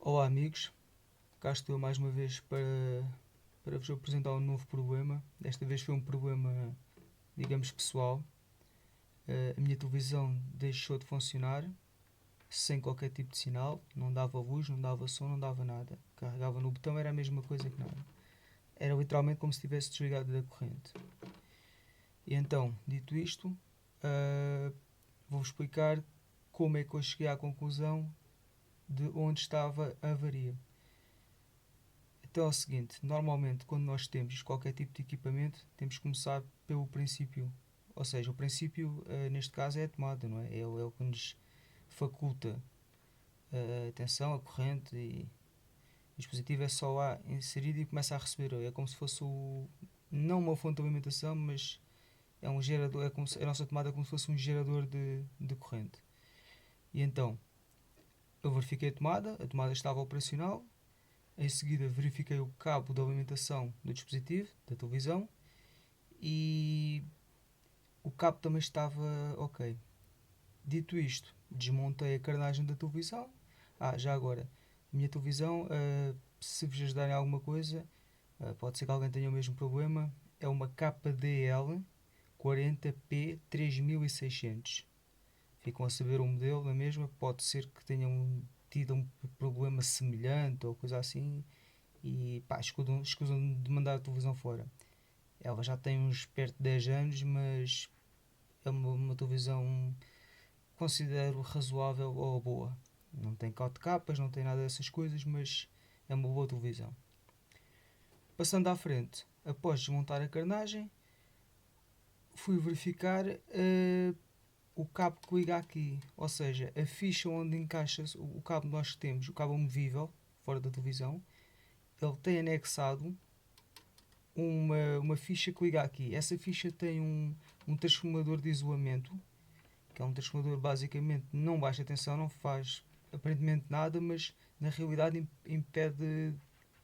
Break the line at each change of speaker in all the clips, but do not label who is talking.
Olá amigos, cá estou eu mais uma vez para vos apresentar um novo problema. Desta vez foi um problema, digamos, pessoal. A minha televisão deixou de funcionar sem qualquer tipo de sinal, não dava luz, não dava som, não dava nada. Carregava no botão, era a mesma coisa que nada. Era literalmente como se tivesse desligado da corrente. E então, dito isto, vou-vos explicar como é que eu cheguei à conclusão de onde estava a avaria. Então é o seguinte, normalmente quando nós temos qualquer tipo de equipamento, temos que começar pelo princípio. Ou seja, o princípio, neste caso, é a tomada, não é? É o que nos faculta a tensão, a corrente e o dispositivo é só lá inserido e começa a receber. É como se fosse não uma fonte de alimentação, mas é um gerador, é como se, a nossa tomada é como se fosse um gerador de corrente. E então, eu verifiquei a tomada estava operacional. Em seguida verifiquei o cabo de alimentação do dispositivo, da televisão, e o cabo também estava ok. Dito isto, desmontei a carenagem da televisão. Já agora, a minha televisão, se vos ajudar em alguma coisa, pode ser que alguém tenha o mesmo problema, é uma KDL 40P3600. Ficam a saber o modelo da mesma, pode ser que tenham tido um problema semelhante ou coisa assim, e pá, escusam de mandar a televisão fora. Ela já tem uns perto de 10 anos, mas é uma televisão considero razoável ou boa. Não tem capas, não tem nada dessas coisas, mas é uma boa televisão. Passando à frente, após desmontar a carenagem, fui verificar o cabo que liga aqui, ou seja, a ficha onde encaixa o cabo que nós temos, o cabo movível, fora da televisão, ele tem anexado uma ficha que liga aqui. Essa ficha tem um transformador de isolamento, que é um transformador basicamente não baixa tensão, não faz aparentemente nada, mas na realidade impede,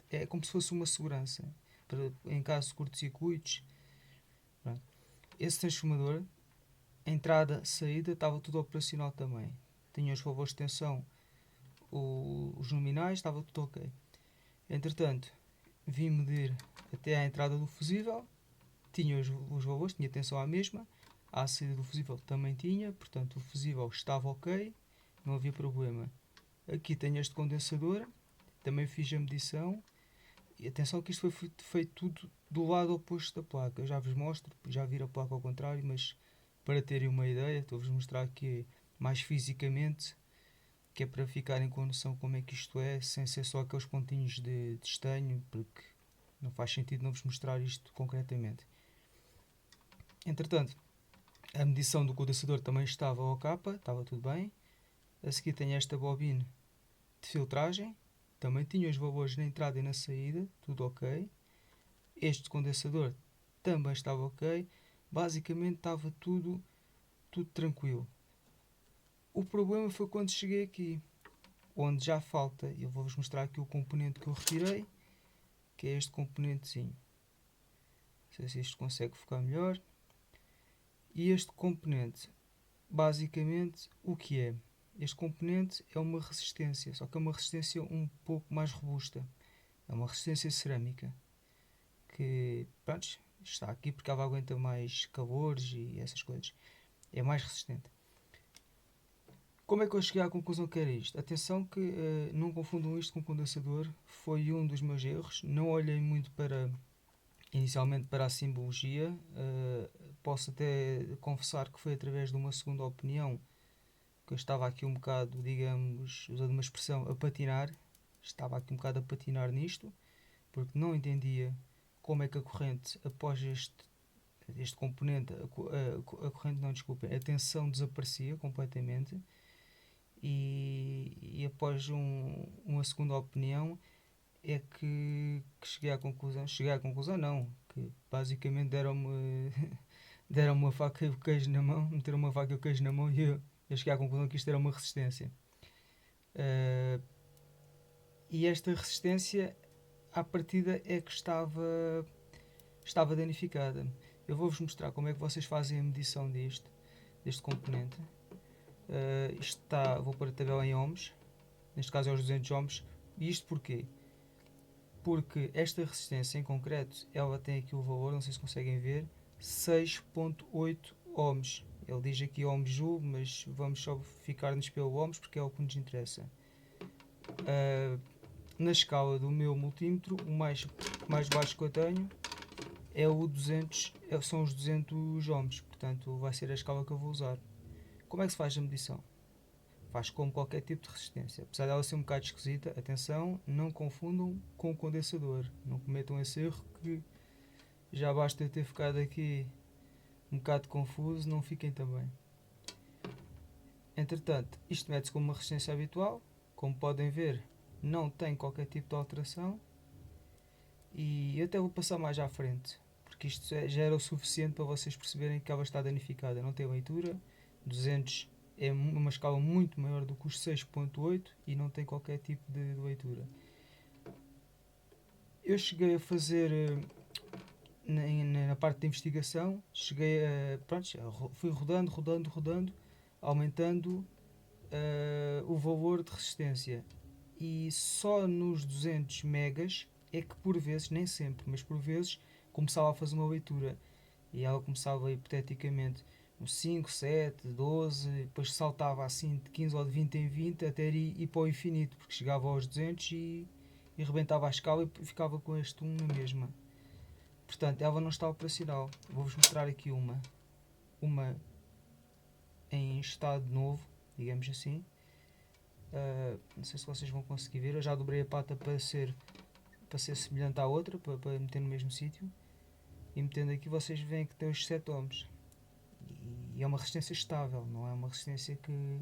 é como se fosse uma segurança em caso de curto-circuitos. Esse transformador, entrada, saída, estava tudo operacional também. Tinha os valores de tensão, os nominais, estava tudo ok. Entretanto, vim medir até à entrada do fusível, tinha os valores, tinha tensão à mesma, à saída do fusível também tinha, portanto o fusível estava ok, não havia problema. Aqui tenho este condensador, também fiz a medição, e atenção que isto foi feito tudo do lado oposto da placa. Eu já vos mostro, já vira a placa ao contrário, mas para terem uma ideia, estou-vos mostrar aqui mais fisicamente, que é para ficarem com noção como é que isto é, sem ser só aqueles pontinhos de estanho, porque não faz sentido não vos mostrar isto concretamente. Entretanto, a medição do condensador também estava ao capa, estava tudo bem. A seguir tenho esta bobina de filtragem, também tinha os valores na entrada e na saída, tudo ok. Este condensador também estava ok. Basicamente estava tudo tranquilo. O problema foi quando cheguei aqui, onde já falta, eu vou-vos mostrar aqui o componente que eu retirei, que é este componentezinho. Não sei se isto consegue focar melhor. E este componente, basicamente, o que é? Este componente é uma resistência, só que é uma resistência um pouco mais robusta. É uma resistência cerâmica, que, pronto, está aqui porque ela aguenta mais calores e essas coisas. É mais resistente. Como é que eu cheguei à conclusão que era isto? Atenção que não confundam isto com condensador, foi um dos meus erros. Não olhei muito inicialmente para a simbologia. Posso até confessar que foi através de uma segunda opinião que eu estava aqui um bocado, digamos, usando uma expressão, a patinar. Estava aqui um bocado a patinar nisto, porque não entendia como é que a corrente, após este componente, a corrente não, desculpem, a tensão desaparecia completamente. E após uma segunda opinião é que cheguei à conclusão não, que basicamente deram uma faca e o queijo na mão, meteram uma faca e o queijo na mão e eu cheguei à conclusão que isto era uma resistência. E esta resistência à partida é que estava danificada. Eu vou-vos mostrar como é que vocês fazem a medição deste componente. Vou pôr a tabela em ohms, neste caso é os 200 ohms. E isto porquê? Porque esta resistência em concreto, ela tem aqui o valor, não sei se conseguem ver, 6.8 ohms. Ele diz aqui ohms joule, mas vamos só ficar-nos pelo ohms porque é o que nos interessa. Na escala do meu multímetro, o mais baixo que eu tenho é o 200, são os 200 ohms, portanto vai ser a escala que eu vou usar. Como é que se faz a medição? Faz como qualquer tipo de resistência. Apesar dela ser um bocado esquisita, atenção, não confundam com o condensador. Não cometam esse erro que já basta ter ficado aqui um bocado confuso, não fiquem também. Entretanto, isto mede-se como uma resistência habitual. Como podem ver, não tem qualquer tipo de alteração. E eu até vou passar mais à frente, porque isto já era o suficiente para vocês perceberem que ela está danificada. Não tem leitura, 200 é uma escala muito maior do que os 6.8 e não tem qualquer tipo de leitura. Eu cheguei a fazer na parte de investigação, cheguei a, pronto, fui rodando, aumentando o valor de resistência, e só nos 200 megas é que por vezes, nem sempre, mas por vezes começava a fazer uma leitura e ela começava hipoteticamente uns 5, 7, 12, depois saltava assim de 15 ou de 20 em 20 até ir para o infinito, porque chegava aos 200 e rebentava a escala e ficava com este 1 na mesma. Portanto, ela não está operacional. Vou-vos mostrar aqui uma em estado novo, digamos assim. Não sei se vocês vão conseguir ver. Eu já dobrei a pata para ser semelhante à outra, para meter no mesmo sítio. E metendo aqui, vocês veem que tem os 7 ohms. E é uma resistência estável, não é uma resistência que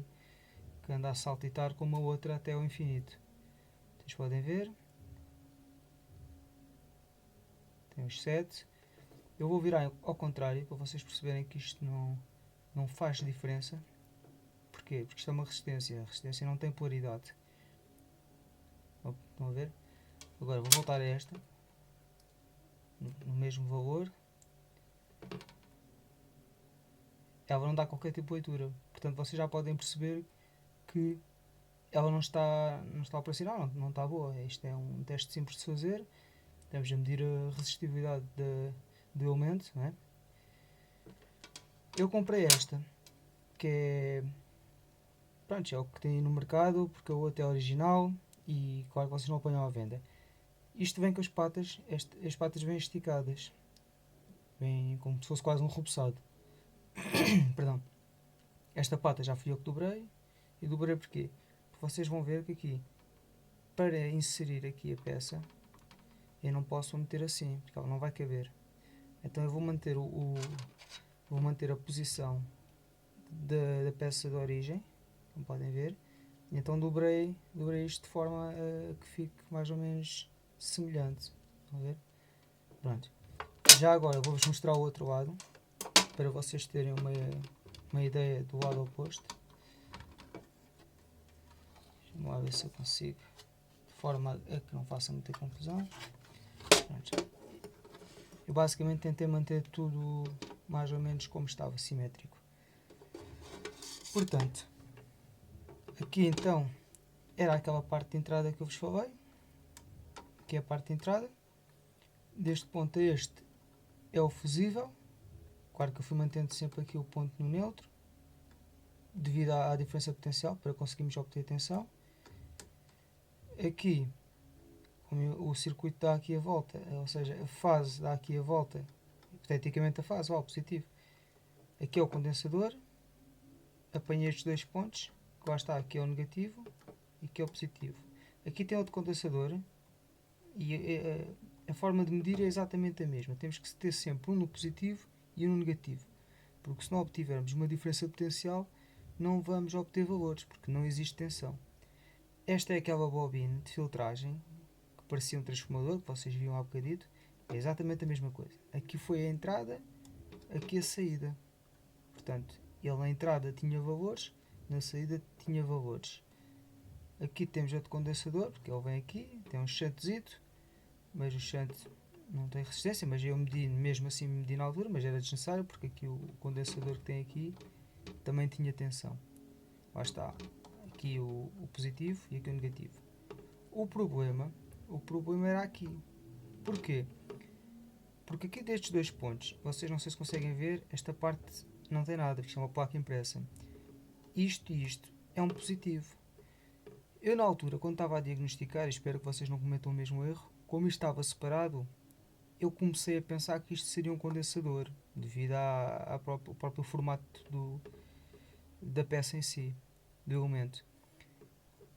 anda a saltitar como a outra até ao infinito. Vocês podem ver. Tem os 7. Eu vou virar ao contrário, para vocês perceberem que isto não faz diferença. Porquê? Porque isto é uma resistência. A resistência não tem polaridade. Estão a ver? Agora vou voltar a esta. No mesmo valor. Ela não dá qualquer tipo de leitura. Portanto, vocês já podem perceber que ela não está operacional, não está boa. Isto é um teste simples de fazer. Temos a medir a resistividade do elemento. Não é? Eu comprei esta, que é, pronto, é o que tem no mercado, porque a outra é original e claro que vocês não apanham à venda. Isto vem com as patas vêm esticadas, vem como se fosse quase um roçado. Perdão. Esta pata já fui eu que dobrei, e dobrei porquê? Porque vocês vão ver que aqui, para inserir aqui a peça, eu não posso meter assim, porque ela não vai caber. Então eu vou manter vou manter a posição da peça de origem, como podem ver. E então dobrei isto de forma a que fique mais ou menos semelhante. Estão a ver? Pronto. Já agora vou-vos mostrar o outro lado, para vocês terem uma ideia do lado oposto. Vamos lá ver se eu consigo, de forma a que não faça muita confusão. Pronto. Eu basicamente tentei manter tudo mais ou menos como estava, simétrico. Portanto, aqui então era aquela parte de entrada que eu vos falei, que é a parte de entrada. Deste ponto a este é o fusível. Claro que eu fui mantendo sempre aqui o ponto no neutro, devido à diferença potencial, para conseguirmos obter tensão. Aqui, como o circuito dá aqui a volta, ou seja, a fase dá aqui a volta, hipoteticamente a fase, o positivo. Aqui é o condensador, apanhei estes dois pontos, que lá está, aqui é o negativo e aqui é o positivo. Aqui tem outro condensador e a forma de medir é exatamente a mesma. Temos que ter sempre um no positivo e um no negativo, porque se não obtivermos uma diferença potencial, não vamos obter valores, porque não existe tensão. Esta é aquela bobina de filtragem que parecia um transformador, que vocês viam há bocadito. É exatamente a mesma coisa. Aqui foi a entrada, aqui a saída. Portanto, ele na entrada tinha valores, na saída tinha valores. Aqui temos outro condensador, porque ele vem aqui, tem um chantezito, mas o chante não tem resistência, mas eu medi, mesmo assim medi na altura, mas era desnecessário, porque aqui o condensador que tem aqui também tinha tensão. Lá está, aqui o positivo e aqui o negativo. O problema, o problema era aqui. Porquê? Porque aqui destes dois pontos, vocês não sei se conseguem ver, esta parte não tem nada, porque é uma placa impressa. Isto e isto é um positivo. Eu na altura, quando estava a diagnosticar, e espero que vocês não cometam o mesmo erro, como isto estava separado, eu comecei a pensar que isto seria um condensador, devido ao próprio formato da peça em si, do elemento.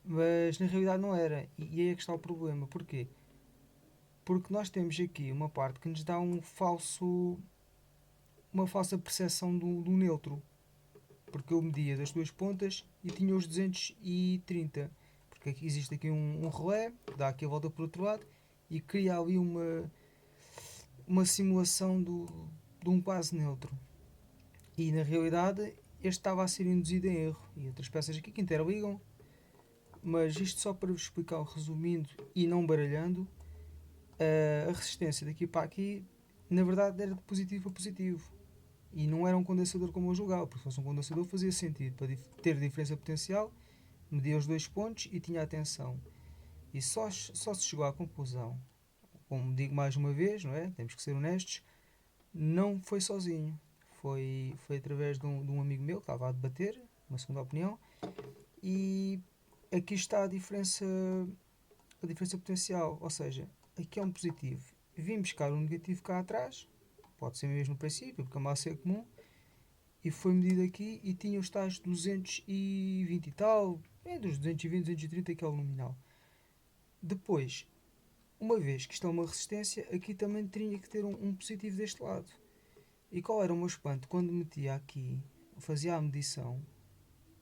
Mas na realidade não era, e aí é que está o problema. Porquê? Porque nós temos aqui uma parte que nos dá uma falsa percepção do neutro. Porque eu media das duas pontas e tinha os 230. Porque aqui existe aqui um relé que dá aqui a volta para o outro lado e cria ali uma simulação de um quase neutro. E na realidade este estava a ser induzido em erro. E outras peças aqui que interligam. Mas isto só para vos explicar, resumindo e não baralhando, a resistência daqui para aqui na verdade era de positivo a positivo. E não era um condensador como eu julgava, porque se fosse um condensador fazia sentido para ter diferença potencial, media os dois pontos e tinha atenção. E só se chegou à conclusão, como digo mais uma vez, não é? Temos que ser honestos, não foi sozinho. Foi através de um amigo meu que estava a debater, uma segunda opinião, e aqui está a diferença potencial, ou seja, aqui é um positivo. Vim buscar um negativo cá atrás, pode ser mesmo no princípio, porque a massa é comum, e foi medido aqui e tinha os tais 220 e tal, entre os 220 e 230 que é o nominal. Depois, uma vez que isto é uma resistência, aqui também tinha que ter um positivo deste lado. E qual era o meu espanto? Quando metia aqui, fazia a medição,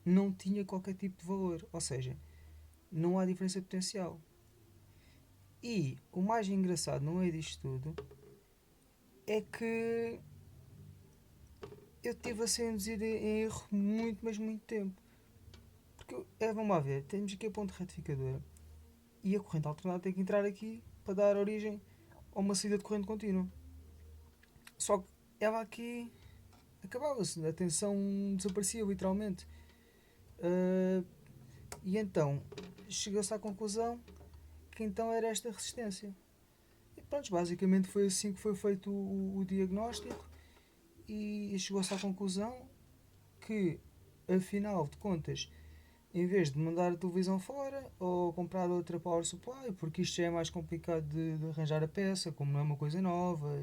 não tinha qualquer tipo de valor, ou seja, não há diferença potencial. E o mais engraçado no meio disto tudo é que eu tive a ser induzido em erro muito, mas muito tempo. Porque, vamos lá ver, temos aqui a ponte retificadora e a corrente alternada tem que entrar aqui para dar origem a uma saída de corrente contínua. Só que ela aqui acabava-se, a tensão desaparecia literalmente. Uh, e então chegou-se à conclusão que então era esta resistência. E pronto, basicamente foi assim que foi feito o diagnóstico e chegou-se à conclusão que, afinal de contas, em vez de mandar a televisão fora ou comprar outra power supply, porque isto já é mais complicado de arranjar a peça, como não é uma coisa nova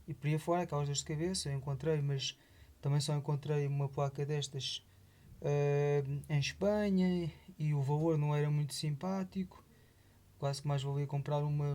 e por aí fora, aquelas dores de cabeça, eu encontrei, mas também só encontrei uma placa destas em Espanha e o valor não era muito simpático, quase que mais valia comprar uma